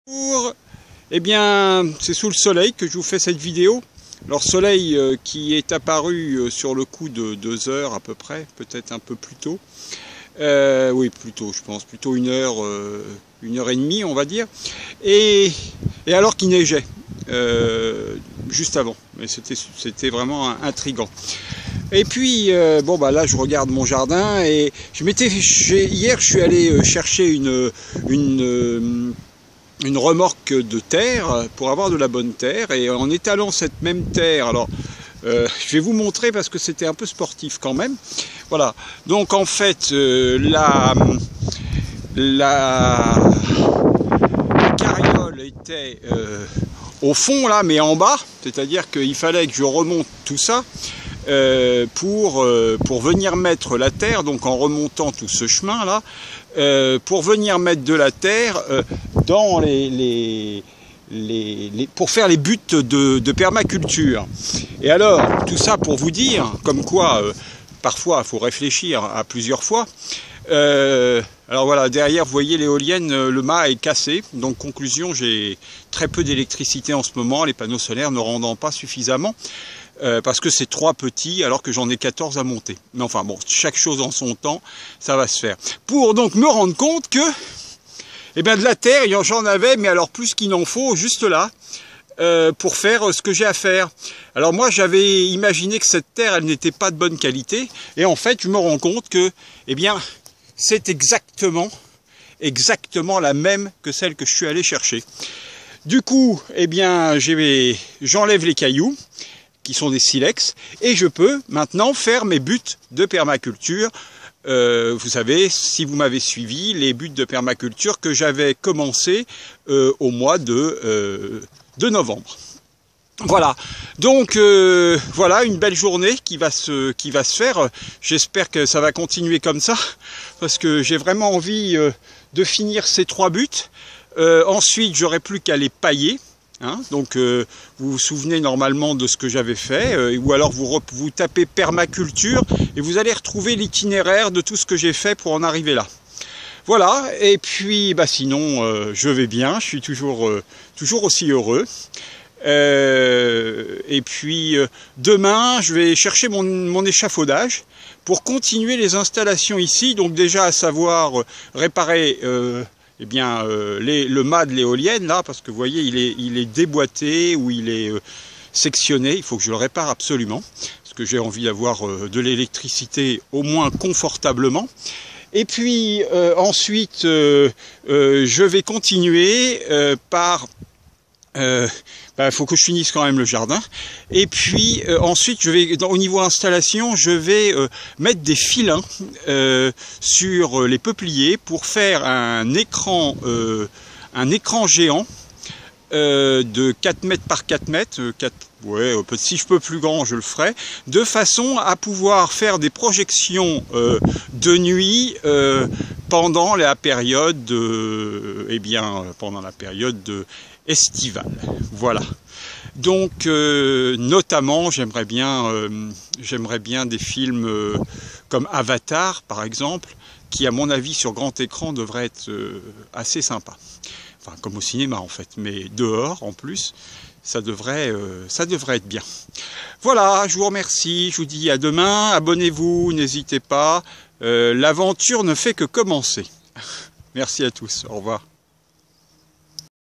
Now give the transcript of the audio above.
Bonjour. Eh bien, c'est sous le soleil que je vous fais cette vidéo. Alors soleil qui est apparu sur le coup de 2 heures à peu près, peut-être un peu plus tôt. Oui, plus tôt, je pense, plutôt 1 heure et demie, on va dire. Et alors qu'il neigeait juste avant. Mais c'était vraiment intriguant. Et puis, bon bah là je regarde mon jardin et hier je suis allé chercher une remorque de terre pour avoir de la bonne terre, et en étalant cette même terre, alors je vais vous montrer parce que c'était un peu sportif quand même. Voilà, donc en fait la carriole était au fond là, mais en bas, c'est-à-dire qu'il fallait que je remonte tout ça pour venir mettre la terre, donc en remontant tout ce chemin là, pour venir mettre de la terre dans pour faire les buts de permaculture. Et alors, tout ça pour vous dire, comme quoi, parfois, il faut réfléchir à plusieurs fois. Alors voilà, derrière, vous voyez l'éolienne, le mât est cassé. Donc, conclusion, j'ai très peu d'électricité en ce moment, les panneaux solaires ne rendant pas suffisamment. Parce que c'est 3 petits alors que j'en ai 14 à monter. Mais enfin bon, chaque chose en son temps, ça va se faire. Pour donc me rendre compte que, eh bien de la terre, j'en avais, mais alors plus qu'il n'en faut, juste là, pour faire ce que j'ai à faire. Alors moi j'avais imaginé que cette terre, elle n'était pas de bonne qualité, et en fait je me rends compte que, eh bien, c'est exactement la même que celle que je suis allé chercher. Du coup, eh bien, j'enlève les cailloux, qui sont des silex, et je peux maintenant faire mes buts de permaculture. Vous savez, si vous m'avez suivi, les buts de permaculture que j'avais commencé au mois de novembre. Voilà, donc voilà une belle journée qui va se faire. J'espère que ça va continuer comme ça, parce que j'ai vraiment envie de finir ces 3 buts. Ensuite, j'aurai plus qu'à les pailler. Hein, donc vous vous souvenez normalement de ce que j'avais fait, ou alors vous tapez permaculture et vous allez retrouver l'itinéraire de tout ce que j'ai fait pour en arriver là. Voilà, et puis bah sinon je vais bien, je suis toujours aussi heureux. Et puis demain je vais chercher mon échafaudage pour continuer les installations ici, donc déjà à savoir réparer eh bien, le mât de l'éolienne, là, parce que vous voyez, il est déboîté ou il est sectionné. Il faut que je le répare absolument, parce que j'ai envie d'avoir de l'électricité au moins confortablement. Et puis, ensuite, je vais continuer par... faut que je finisse quand même le jardin. Et puis ensuite, au niveau installation, je vais mettre des filins sur les peupliers pour faire un écran géant de 4 mètres par 4 mètres. Si je peux plus grand, je le ferai, de façon à pouvoir faire des projections de nuit pendant la période estivale. Voilà. Donc notamment j'aimerais bien des films comme Avatar par exemple, qui à mon avis sur grand écran devrait être assez sympa. Enfin comme au cinéma en fait, mais dehors en plus, ça devrait être bien. Voilà, je vous remercie, je vous dis à demain, abonnez-vous, n'hésitez pas, l'aventure ne fait que commencer. Merci à tous, au revoir.